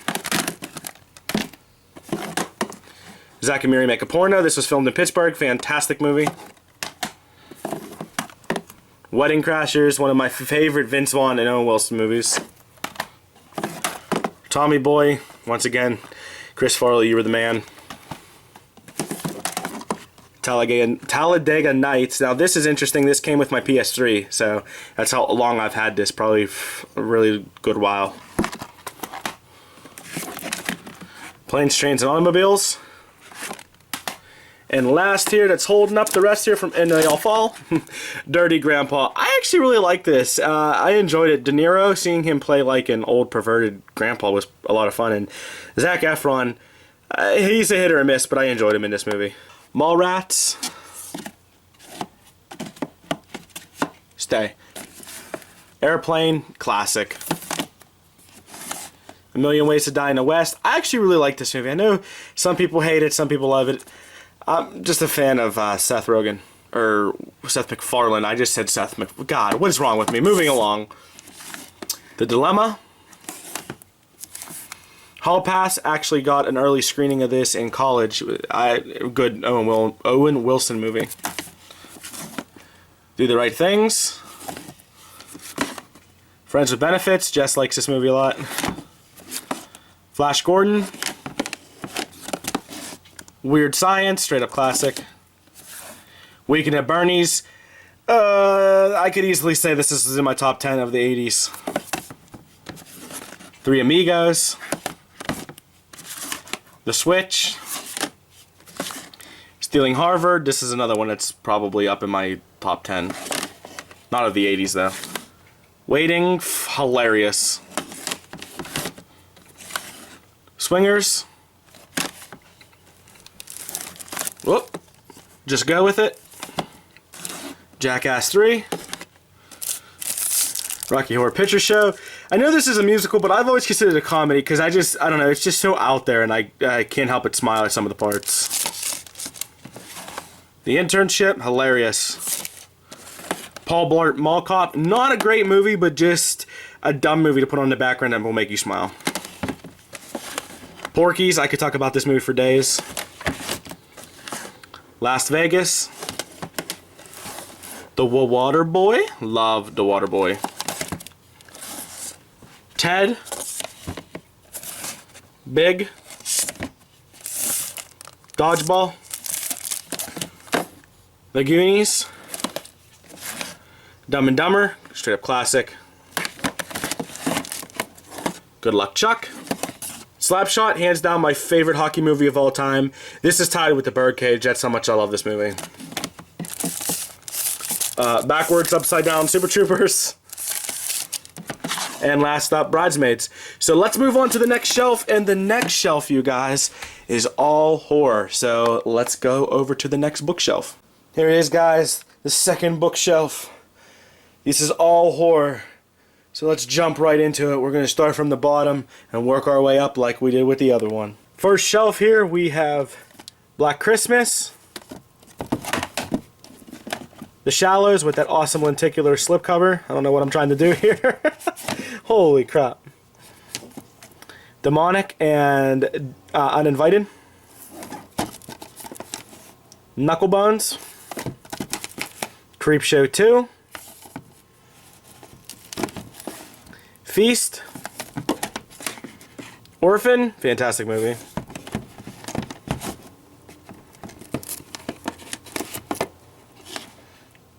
Zack and Miri Make a Porno. This was filmed in Pittsburgh. Fantastic movie. Wedding Crashers, one of my favorite Vince Vaughn and Owen Wilson movies. Tommy Boy, once again, Chris Farley, you were the man. Talladega Nights. Now this is interesting. This came with my PS3, so that's how long I've had this. Probably a really good while. Planes, Trains, and Automobiles. And last here, that's holding up the rest here from, and they all fall. Dirty Grandpa. I actually really like this. I enjoyed it. De Niro, seeing him play like an old perverted grandpa was a lot of fun. And Zac Efron, he's a hit or a miss, but I enjoyed him in this movie. Mallrats. Stay. Airplane, classic. A Million Ways to Die in the West. I actually really like this movie. I know some people hate it, some people love it. I'm just a fan of Seth Rogen. Or Seth MacFarlane. I just said Seth Mc... God, what is wrong with me? Moving along. The Dilemma. Hall Pass. Actually got an early screening of this in college. Good Owen Wilson movie. Do the Right Things. Friends with Benefits. Jess likes this movie a lot. Flash Gordon. Weird Science, straight up classic. Weekend at Bernie's. I could easily say this is in my top 10 of the 80s. Three Amigos. The Switch. Stealing Harvard. This is another one that's probably up in my top 10. Not of the 80s though. Waiting, hilarious. Swingers. Whoop. Just Go With It. Jackass 3. Rocky Horror Picture Show. I know this is a musical, but I've always considered it a comedy because I don't know, it's just so out there and I can't help but smile at some of the parts. The Internship, hilarious. Paul Blart Mall Cop, not a great movie, but just a dumb movie to put on the background that will make you smile. Porky's, I could talk about this movie for days. Las Vegas. The Water Boy, love The Water Boy. Ted. Big. Dodgeball. The Goonies. Dumb and Dumber, straight up classic. Good Luck Chuck. Slapshot, hands down my favorite hockey movie of all time. This is tied with The Birdcage. That's how much I love this movie. Backwards, Upside Down, Super Troopers. And last up, Bridesmaids. So let's move on to the next shelf. And the next shelf, you guys, is all horror. So let's go over to the next bookshelf. Here it is, guys. The second bookshelf. This is all horror. So let's jump right into it. We're going to start from the bottom and work our way up like we did with the other one. First shelf here, we have Black Christmas. The Shallows with that awesome lenticular slipcover. I don't know what I'm trying to do here. Holy crap. Demonic and Uninvited. Knucklebones. Creepshow 2. Feast. Orphan. Fantastic movie.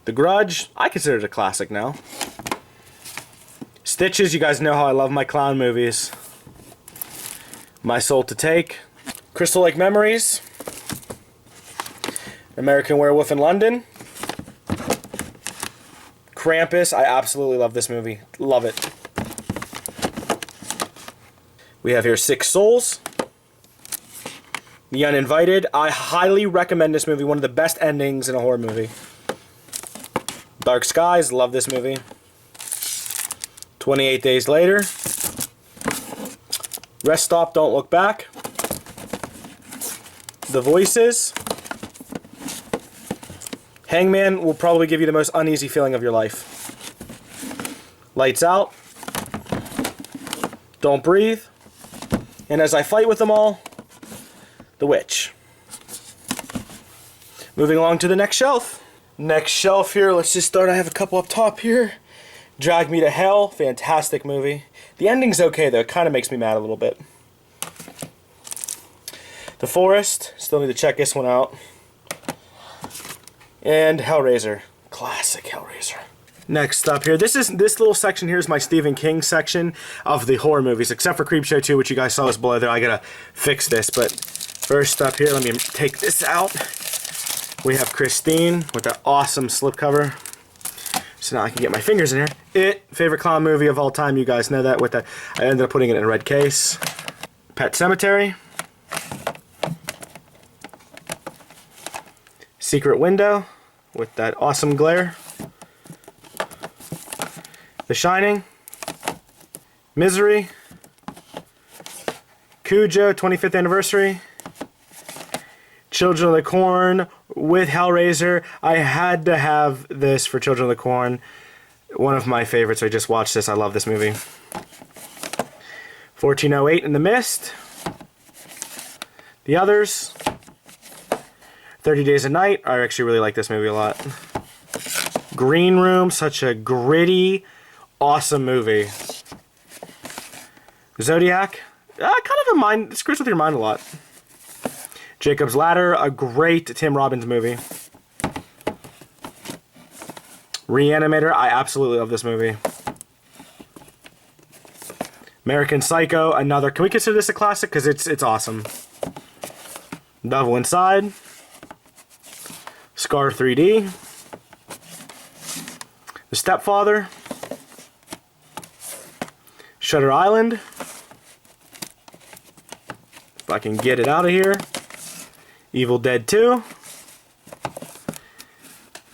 The Grudge, I consider it a classic now. Stitches, you guys know how I love my clown movies. My Soul to Take. Crystal Lake Memories. American Werewolf in London. Krampus, I absolutely love this movie. Love it. We have here Six Souls. The Uninvited. I highly recommend this movie. One of the best endings in a horror movie. Dark Skies, love this movie. 28 Days Later. Rest Stop, Don't Look Back. The Voices. Hangman will probably give you the most uneasy feeling of your life. Lights Out. Don't Breathe. And as I fight with them all, The Witch. Moving along to the next shelf. Next shelf here, let's just start. I have a couple up top here. Drag Me to Hell, fantastic movie. The ending's okay though, it kind of makes me mad a little bit. The Forest, still need to check this one out. And Hellraiser, classic Hellraiser. Next up here, this little section here is my Stephen King section of the horror movies, except for Creepshow 2, which you guys saw is below there. I gotta fix this, but first up here, let me take this out. We have Christine with that awesome slipcover. So now I can get my fingers in here. It, favorite clown movie of all time. You guys know that. With that, I ended up putting it in a red case. Pet Sematary. Secret Window with that awesome glare. The Shining. Misery. Cujo, 25th anniversary. Children of the Corn with Hellraiser. I had to have this for Children of the Corn. One of my favorites. I just watched this. I love this movie. 1408 in the Mist. The Others. 30 Days a Night. I actually really like this movie a lot. Green Room. Such a gritty, awesome movie. Zodiac. Kind of a mind. It screws with your mind a lot. Jacob's Ladder, a great Tim Robbins movie. Reanimator, I absolutely love this movie. American Psycho, another. Can we consider this a classic? Because it's awesome. Devil Inside. Scar 3D. The Stepfather. Shutter Island. If I can get it out of here. Evil Dead 2.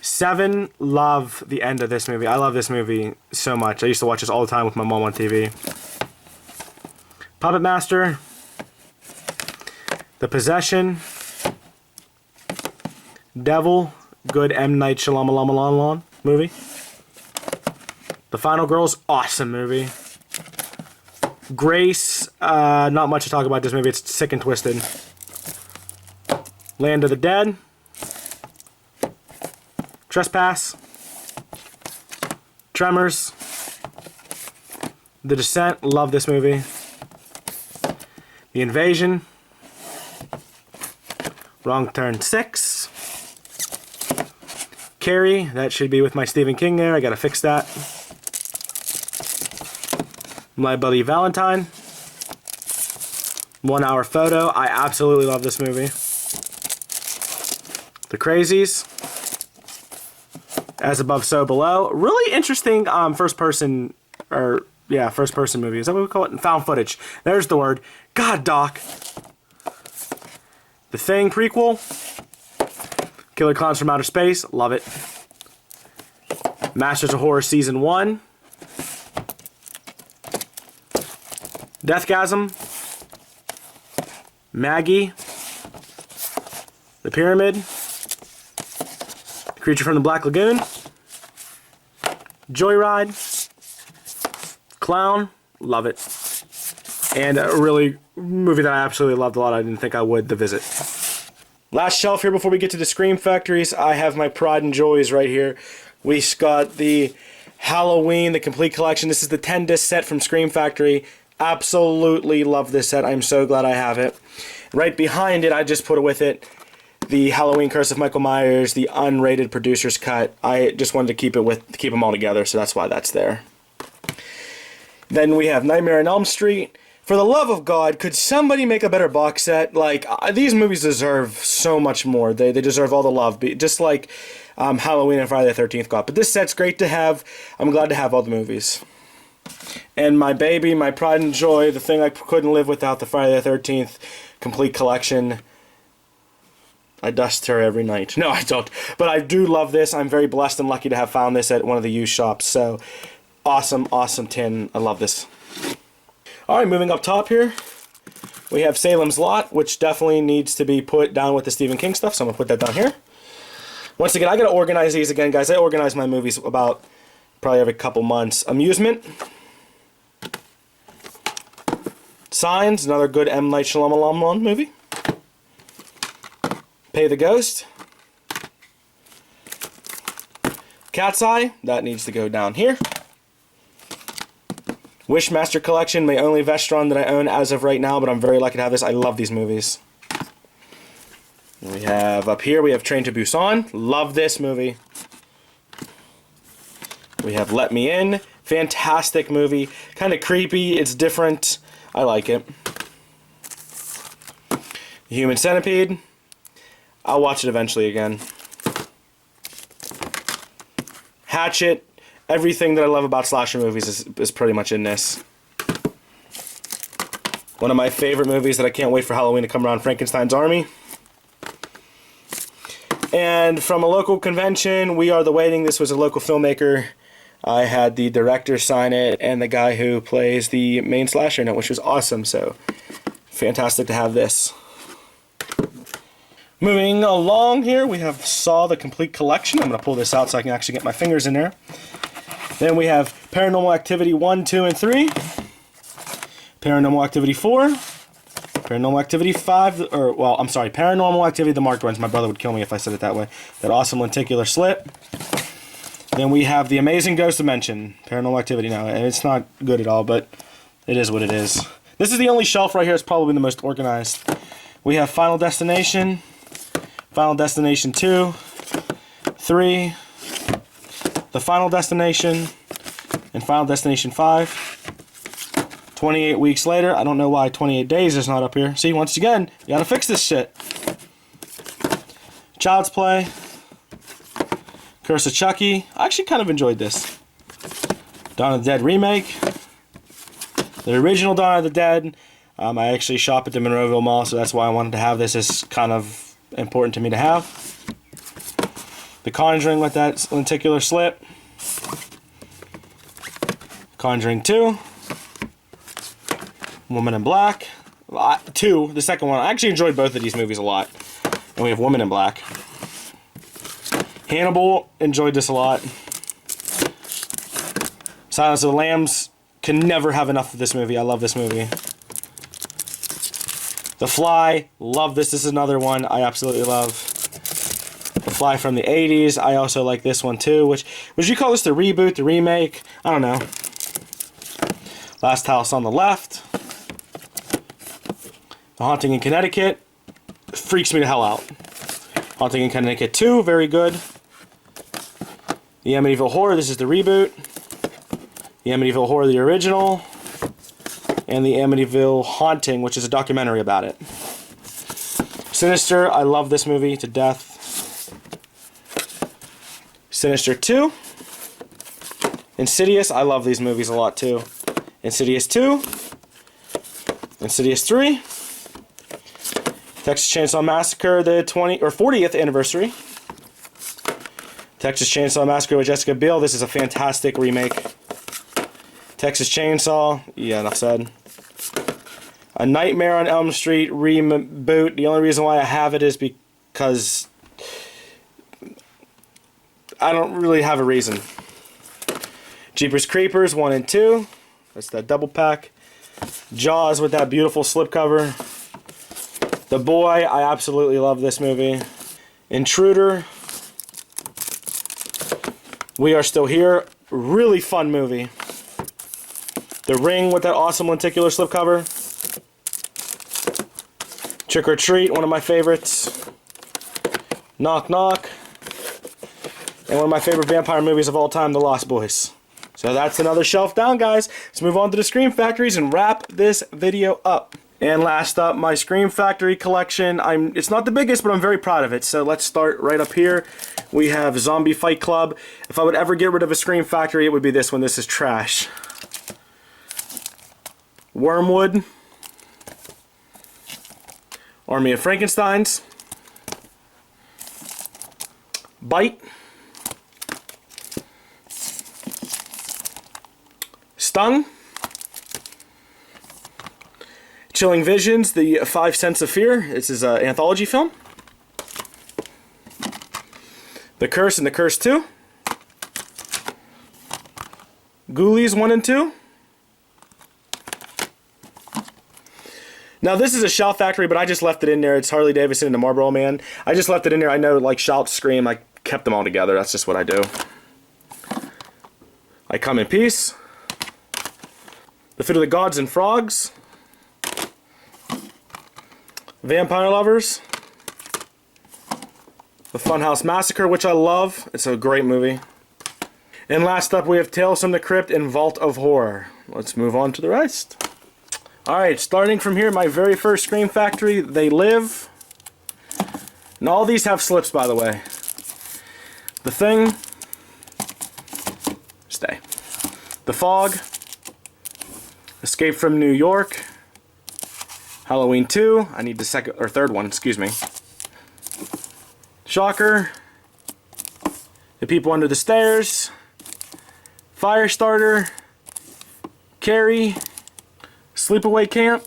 7, love the end of this movie. I love this movie so much. I used to watch this all the time with my mom on TV. Puppet Master. The Possession. Devil. Good M. Night Shyamalan movie. The Final Girls. Awesome movie. Grace. Not much to talk about this movie. It's sick and twisted. Land of the Dead. Trespass. Tremors. The Descent. Love this movie. The Invasion. Wrong Turn 6. Carrey, that should be with my Stephen King there. I gotta fix that. My Buddy Valentine. 1 hour photo. I absolutely love this movie. The Crazies. As Above, So Below. Really interesting first person movie. Is that what we call it? Found footage. There's the word. God, Doc. The Thing prequel. Killer Clowns from Outer Space. Love it. Masters of Horror Season 1. Deathgasm. Maggie. The Pyramid. Creature from the Black Lagoon. Joyride. Clown. Love it. And a really movie that I absolutely loved a lot. I didn't think I would, The Visit. Last shelf here before we get to the Scream Factories. I have my pride and joys right here. We got the Halloween, the complete collection. This is the 10-disc set from Scream Factory. Absolutely love this set. I'm so glad I have it. Right behind it, I just put it with it, the Halloween Curse of Michael Myers, the unrated producer's cut. I just wanted to keep them all together, so that's why that's there. Then we have Nightmare on Elm Street. For the love of God, could somebody make a better box set? Like, these movies deserve so much more. They deserve all the love, just like Halloween and Friday the 13th got. But this set's great to have. I'm glad to have all the movies. And my baby, my pride and joy, the thing I couldn't live without, the Friday the 13th complete collection. I dust her every night. No, I don't. But I do love this. I'm very blessed and lucky to have found this at one of the used shops. So, awesome, awesome tin. I love this. Alright, moving up top here, we have Salem's Lot, which definitely needs to be put down with the Stephen King stuff, so I'm going to put that down here. Once again, I got to organize these again, guys. I organize my movies about probably every couple months. Amusement. Signs, another good M. Night Shyamalan movie. Pay the Ghost. Cat's Eye, that needs to go down here. Wishmaster Collection, my only Vestron that I own as of right now, but I'm very lucky to have this. I love these movies. And we have up here, we have Train to Busan. Love this movie. We have Let Me In. Fantastic movie. Kind of creepy. It's different. I like it. Human Centipede. I'll watch it eventually again. Hatchet. Everything that I love about slasher movies is pretty much in this. One of my favorite movies that I can't wait for Halloween to come around, Frankenstein's Army. And from a local convention, We Are the Waiting. This was a local filmmaker. I had the director sign it and the guy who plays the main slasher in it, which was awesome. So, fantastic to have this. Moving along here, we have Saw the Complete Collection. I'm going to pull this out so I can actually get my fingers in there. Then we have Paranormal Activity 1, 2, and 3. Paranormal Activity 4. Paranormal Activity 5, Paranormal Activity, the marked ones. My brother would kill me if I said it that way. That awesome lenticular slit. Then we have The Amazing Ghost Dimension. Paranormal Activity now. And it's not good at all, but it is what it is. This is the only shelf right here that's probably the most organized. We have Final Destination. Final Destination 2. 3. The Final Destination, and Final Destination 5. 28 weeks later. I don't know why 28 days is not up here. See, once again, you gotta fix this shit. Child's Play. Curse of Chucky. I actually kind of enjoyed this. Dawn of the Dead remake. The original Dawn of the Dead. I actually shop at the Monroeville Mall, so that's why I wanted to have this. It's kind of important to me to have. The Conjuring with that lenticular slit. Conjuring 2. Woman in Black. 2, the second one. I actually enjoyed both of these movies a lot. And we have Woman in Black. Hannibal, enjoyed this a lot. Silence of the Lambs, can never have enough of this movie. I love this movie. The Fly, love this. This is another one I absolutely love. The Fly from the 80s. I also like this one too. Which would you call this the reboot, the remake? I don't know. Last House on the Left. The Haunting in Connecticut. Freaks me the hell out. Haunting in Connecticut 2, very good. The Amityville Horror, this is the reboot. The Amityville Horror, the original. And the Amityville Haunting, which is a documentary about it. Sinister, I love this movie to death. Sinister 2. Insidious, I love these movies a lot too. Insidious 2. Insidious 3. Texas Chainsaw Massacre, the 40th anniversary. Texas Chainsaw Massacre with Jessica Biel, this is a fantastic remake. Texas Chainsaw, yeah, enough said. A Nightmare on Elm Street reboot. The only reason why I have it is because I don't really have a reason. Jeepers Creepers 1 and 2. That's that double pack. Jaws with that beautiful slipcover. The Boy, I absolutely love this movie. Intruder. We Are Still Here. Really fun movie. The Ring with that awesome lenticular slipcover. Trick or Treat, one of my favorites. Knock Knock. And one of my favorite vampire movies of all time, The Lost Boys. So that's another shelf down, guys. Let's move on to the Scream Factories and wrap this video up. And last up, my Scream Factory collection. It's not the biggest, but I'm very proud of it. So let's start right up here. We have Zombie Fight Club. If I would ever get rid of a Scream Factory, it would be this one. This is trash. Wormwood. Army of Frankensteins. Bite. Stung. Chilling Visions, the 5 Cents of Fear. This is an anthology film. The Curse and The Curse 2. Ghoulies 1 and 2. Now this is a Shout Factory, but I just left it in there. It's Harley Davidson and the Marlboro Man. I just left it in there. I know, like Shout, Scream, I kept them all together. That's just what I do. I Come in Peace. The Foot of the Gods and Frogs. Vampire Lovers. The Funhouse Massacre, which I love. It's a great movie. And last up, we have Tales from the Crypt and Vault of Horror. Let's move on to the rest. Alright, starting from here, my very first Scream Factory, They Live. And all these have slips, by the way. The Thing. Stay. The Fog. Escape from New York. Halloween 2. I need the second or third one, excuse me. Shocker. The People Under the Stairs. Firestarter. Carrie. Sleepaway Camp.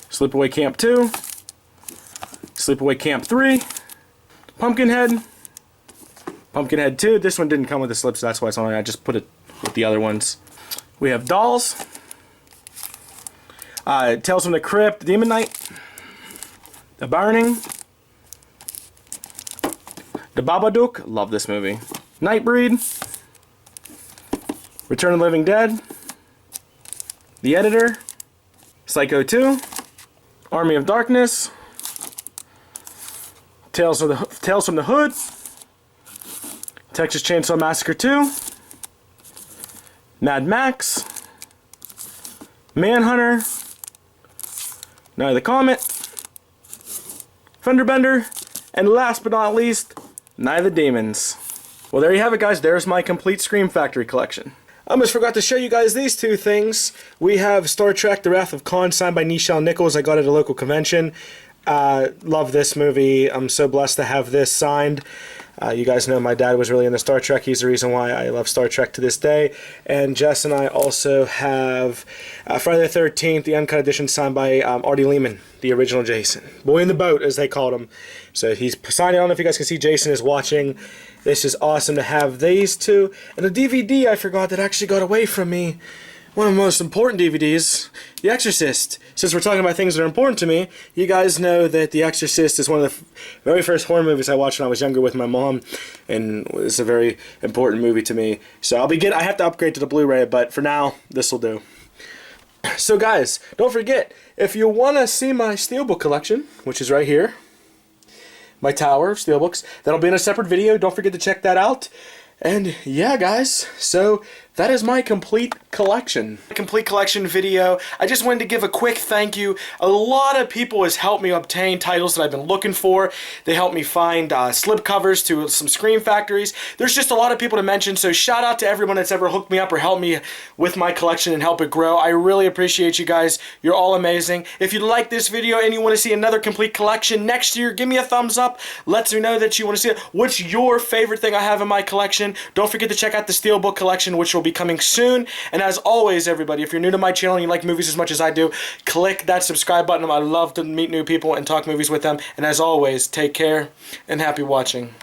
Sleepaway Camp 2. Sleepaway Camp 3. Pumpkinhead. Pumpkinhead 2. This one didn't come with the slips, so that's why it's only I just put it with the other ones. We have Dolls. Tales from the Crypt, Demon Knight. The Burning. The Babadook, love this movie. Nightbreed. Return of the Living Dead. The Editor. Psycho 2. Army of Darkness. Tales from the Hood. Texas Chainsaw Massacre 2. Mad Max. Manhunter. Night of the Comet. Fenderbender. And last but not least, Night of the Demons. Well, there you have it, guys. There's my complete Scream Factory collection. I almost forgot to show you guys these two things. We have Star Trek The Wrath of Khan signed by Nichelle Nichols. I got it at a local convention. Love this movie. I'm so blessed to have this signed. You guys know my dad was really into Star Trek. He's the reason why I love Star Trek to this day. And Jess and I also have Friday the 13th, the uncut edition signed by Artie Lehman, the original Jason. Boy in the boat, as they called him. So he's signed. I don't know if you guys can see Jason is watching. This is awesome to have these two. And the DVD I forgot that actually got away from me. One of the most important DVDs, The Exorcist. Since we're talking about things that are important to me, you guys know that The Exorcist is one of the very first horror movies I watched when I was younger with my mom, and it's a very important movie to me. So I have to upgrade to the Blu-ray, but for now, this will do. So guys, don't forget, if you want to see my Steelbook collection, which is right here, my tower of steelbooks. That'll be in a separate video. Don't forget to check that out. And yeah, guys, so that is my complete collection. Complete collection video. I just wanted to give a quick thank you. A lot of people has helped me obtain titles that I've been looking for. They helped me find slip covers to some Scream Factories. There's just a lot of people to mention, so shout out to everyone that's ever hooked me up or helped me with my collection and help it grow. I really appreciate you guys. You're all amazing. If you like this video and you want to see another complete collection next year, give me a thumbs up. Let me know that you want to see it. What's your favorite thing I have in my collection? Don't forget to check out the Steelbook collection, which will be coming soon. And as always, everybody, if you're new to my channel and you like movies as much as I do, click that subscribe button. I love to meet new people and talk movies with them. And as always, take care and happy watching.